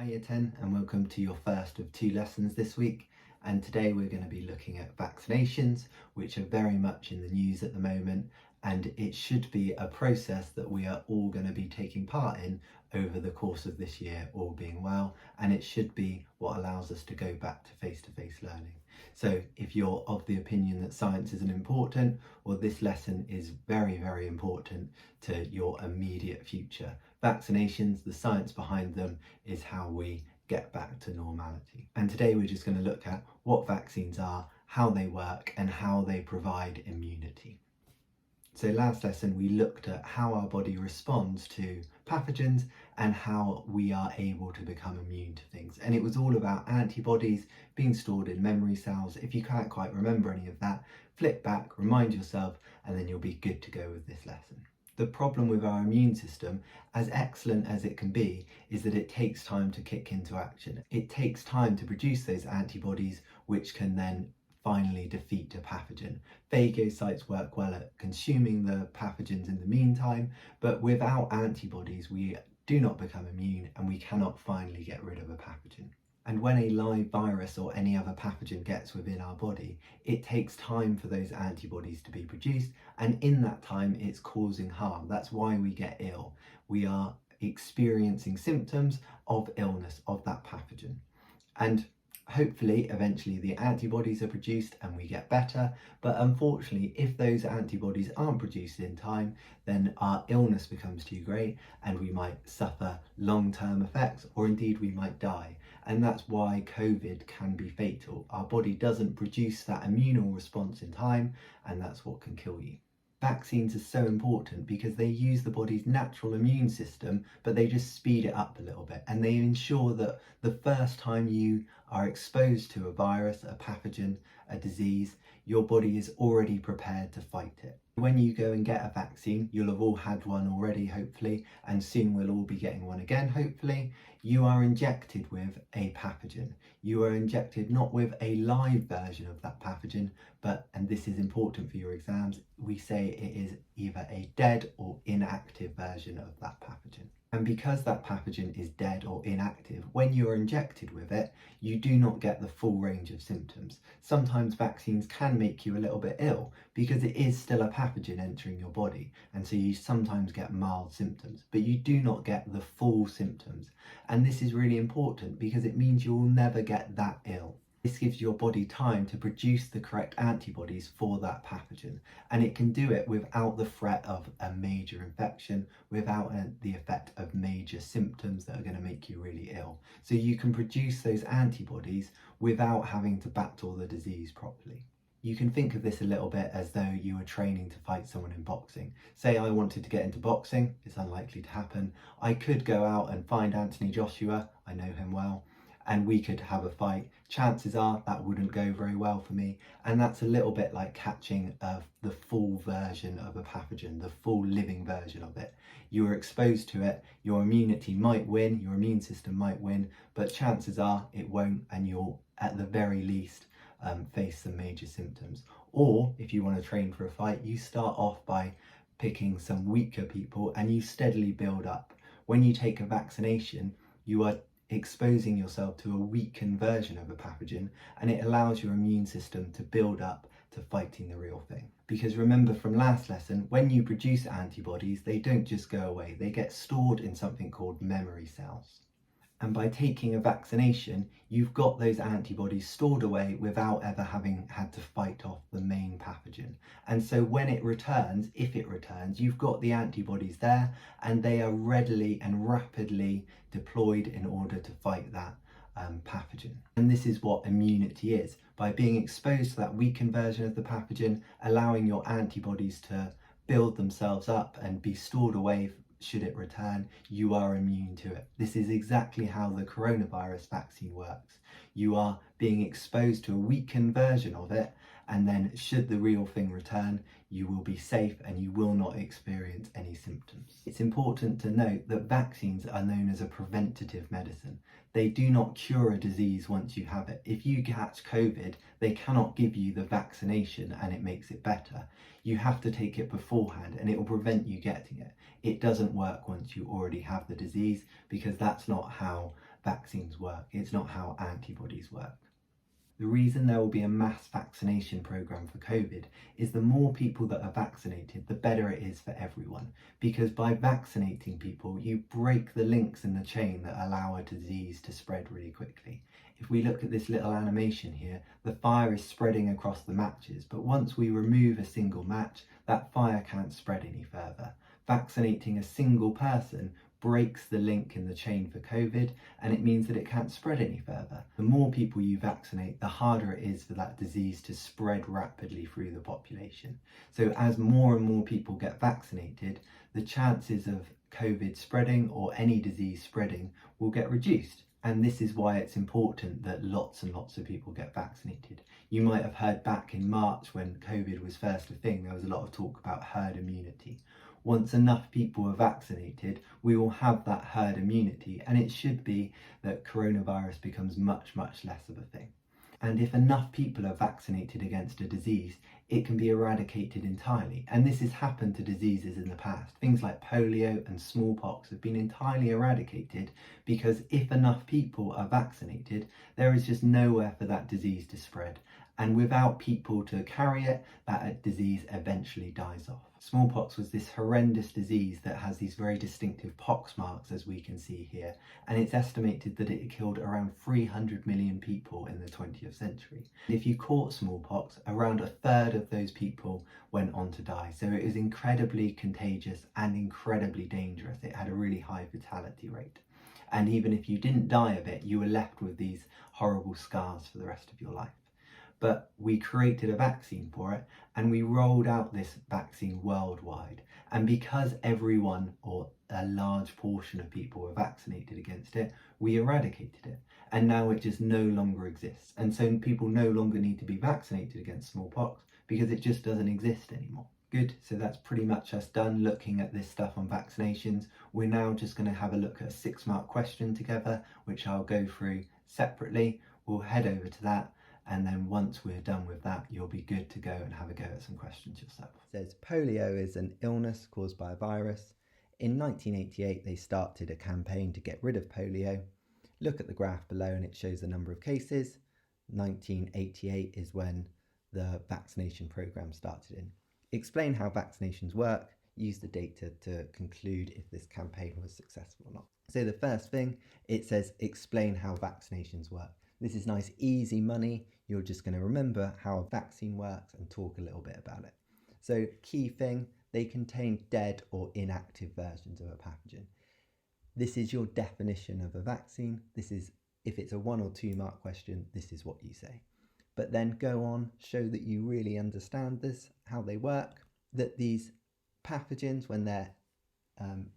Hi Year 10 and welcome to your first of 2 lessons this week, and today we're going to be looking at vaccinations, which are very much in the news at the moment, and it should be a process that we are all going to be taking part in over the course of this year, all being well, and it should be what allows us to go back to face-to-face learning. So if you're of the opinion that science isn't important, well, this lesson is very, very important to your immediate future. Vaccinations, the science behind them, is how we get back to normality. And today we're just going to look at what vaccines are, how they work, and how they provide immunity. So last lesson we looked at how our body responds to pathogens and how we are able to become immune to things. And it was all about antibodies being stored in memory cells. If you can't quite remember any of that, flip back, remind yourself, and then you'll be good to go with this lesson. The problem with our immune system, as excellent as it can be, is that it takes time to kick into action. It takes time to produce those antibodies which can then finally defeat a pathogen. Phagocytes work well at consuming the pathogens in the meantime, but without antibodies we do not become immune and we cannot finally get rid of a pathogen. And when a live virus or any other pathogen gets within our body, it takes time for those antibodies to be produced, and in that time it's causing harm. That's why we get ill. We are experiencing symptoms of illness of that pathogen. And hopefully eventually the antibodies are produced and we get better, but unfortunately if those antibodies aren't produced in time, then our illness becomes too great and we might suffer long-term effects, or indeed we might die. And that's why COVID can be fatal. Our body doesn't produce that immune response in time, and that's what can kill you. Vaccines are so important because they use the body's natural immune system, but they just speed it up a little bit, and they ensure that the first time you are exposed to a virus, a pathogen, a disease, your body is already prepared to fight it. When you go and get a vaccine, you'll have all had one already, hopefully, and soon we'll all be getting one again, hopefully. You are injected with a pathogen. You are injected not with a live version of that pathogen, but, and this is important for your exams, we say it is either a dead or inactive version of that pathogen. And because that pathogen is dead or inactive, when you are injected with it, you do not get the full range of symptoms. Sometimes vaccines can make you a little bit ill because it is still a pathogen entering your body, and so you sometimes get mild symptoms, but you do not get the full symptoms. And this is really important because it means you will never get that ill. This gives your body time to produce the correct antibodies for that pathogen, and it can do it without the threat of a major infection, without the effect of major symptoms that are going to make you really ill. So you can produce those antibodies without having to battle the disease properly. You can think of this a little bit as though you were training to fight someone in boxing. Say I wanted to get into boxing, it's unlikely to happen. I could go out and find Anthony Joshua, I know him well, and we could have a fight. Chances are that wouldn't go very well for me, and that's a little bit like catching the full version of a pathogen, the full living version of it. You are exposed to it, your immunity might win, your immune system might win, but chances are it won't, and you'll at the very least face some major symptoms. Or if you want to train for a fight, you start off by picking some weaker people and you steadily build up. When you take a vaccination, you are exposing yourself to a weakened version of a pathogen, and it allows your immune system to build up to fighting the real thing. Because remember from last lesson, when you produce antibodies, they don't just go away, they get stored in something called memory cells. And by taking a vaccination, you've got those antibodies stored away without ever having had to fight off the main pathogen. And so when it returns, if it returns, you've got the antibodies there and they are readily and rapidly deployed in order to fight that pathogen. And this is what immunity is. By being exposed to that weakened version of the pathogen, allowing your antibodies to build themselves up and be stored away should it return, you are immune to it. This is exactly how the coronavirus vaccine works. You are being exposed to a weakened version of it, and then should the real thing return, you will be safe and you will not experience any symptoms. It's important to note that vaccines are known as a preventative medicine. They do not cure a disease once you have it. If you catch COVID, they cannot give you the vaccination and it makes it better. You have to take it beforehand and it will prevent you getting it. It doesn't work once you already have the disease, because that's not how vaccines work. It's not how antibodies work. The reason there will be a mass vaccination programme for COVID is the more people that are vaccinated, the better it is for everyone. Because by vaccinating people, you break the links in the chain that allow a disease to spread really quickly. If we look at this little animation here, the fire is spreading across the matches, but once we remove a single match, that fire can't spread any further. Vaccinating a single person breaks the link in the chain for COVID, and it means that it can't spread any further. The more people you vaccinate, the harder it is for that disease to spread rapidly through the population. So as more and more people get vaccinated, the chances of COVID spreading or any disease spreading will get reduced. And this is why it's important that lots and lots of people get vaccinated. You might have heard back in March when COVID was first a thing, there was a lot of talk about herd immunity. Once enough people are vaccinated, we will have that herd immunity, and it should be that coronavirus becomes much, much less of a thing. And if enough people are vaccinated against a disease, it can be eradicated entirely. And this has happened to diseases in the past. Things like polio and smallpox have been entirely eradicated because if enough people are vaccinated, there is just nowhere for that disease to spread. And without people to carry it, that disease eventually dies off. Smallpox was this horrendous disease that has these very distinctive pox marks, as we can see here, and it's estimated that it killed around 300 million people in the 20th century. If you caught smallpox, around a third of those people went on to die, so it was incredibly contagious and incredibly dangerous. It had a really high fatality rate. And even if you didn't die of it, you were left with these horrible scars for the rest of your life. But we created a vaccine for it, and we rolled out this vaccine worldwide. And because everyone, or a large portion of people, were vaccinated against it, we eradicated it. And now it just no longer exists. And so people no longer need to be vaccinated against smallpox because it just doesn't exist anymore. Good, so that's pretty much us done looking at this stuff on vaccinations. We're now just going to have a look at a 6-mark question together, which I'll go through separately. We'll head over to that. And then once we're done with that, you'll be good to go and have a go at some questions yourself. It says polio is an illness caused by a virus. In 1988, they started a campaign to get rid of polio. Look at the graph below and it shows the number of cases. 1988 is when the vaccination program started in. Explain how vaccinations work. Use the data to conclude if this campaign was successful or not. So the first thing, it says explain how vaccinations work. This is nice, easy money. You're just going to remember how a vaccine works and talk a little bit about it. So key thing, they contain dead or inactive versions of a pathogen. This is your definition of a vaccine. This is, if it's a 1 or 2 mark question, this is what you say. But then go on, show that you really understand this, how they work, that these pathogens, when they're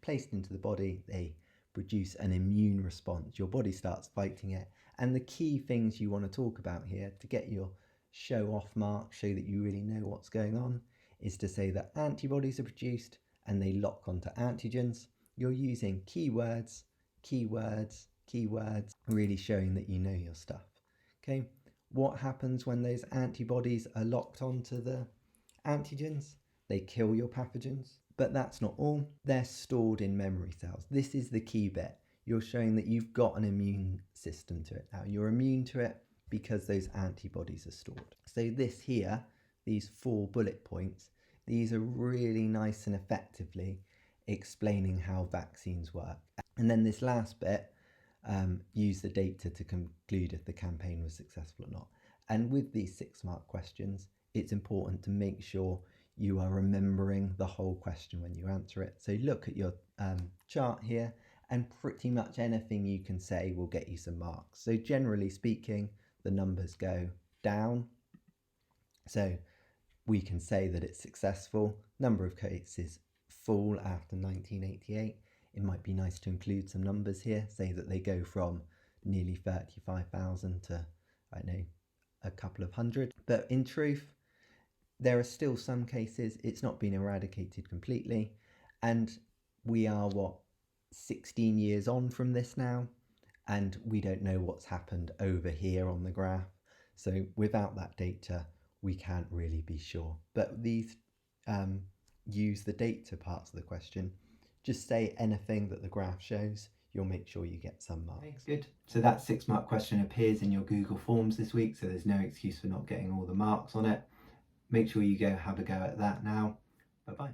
placed into the body, they produce an immune response. Your body starts fighting it. And the key things you want to talk about here to get your show off mark, show that you really know what's going on, is to say that antibodies are produced and they lock onto antigens. You're using keywords, keywords, keywords, really showing that you know your stuff. Okay, what happens when those antibodies are locked onto the antigens? They kill your pathogens. But that's not all. They're stored in memory cells. This is the key bit. You're showing that you've got an immune system to it now. You're immune to it because those antibodies are stored. So this here, these 4 bullet points, these are really nice and effectively explaining how vaccines work. And then this last bit, use the data to conclude if the campaign was successful or not. And with these 6-mark questions, it's important to make sure you are remembering the whole question when you answer it. So look at your chart here, and pretty much anything you can say will get you some marks. So generally speaking, the numbers go down. So we can say that it's successful. Number of cases fall after 1988. It might be nice to include some numbers here, say that they go from nearly 35,000 to, I don't know, a couple of hundred. But in truth, there are still some cases, it's not been eradicated completely. And we are, 16 years on from this now, and we don't know what's happened over here on the graph. So without that data, we can't really be sure. But these use the data parts of the question. Just say anything that the graph shows. you'll make sure you get some marks. Okay, good. So that 6-mark question appears in your Google Forms this week, so there's no excuse for not getting all the marks on it. Make sure you go have a go at that now. Bye-bye.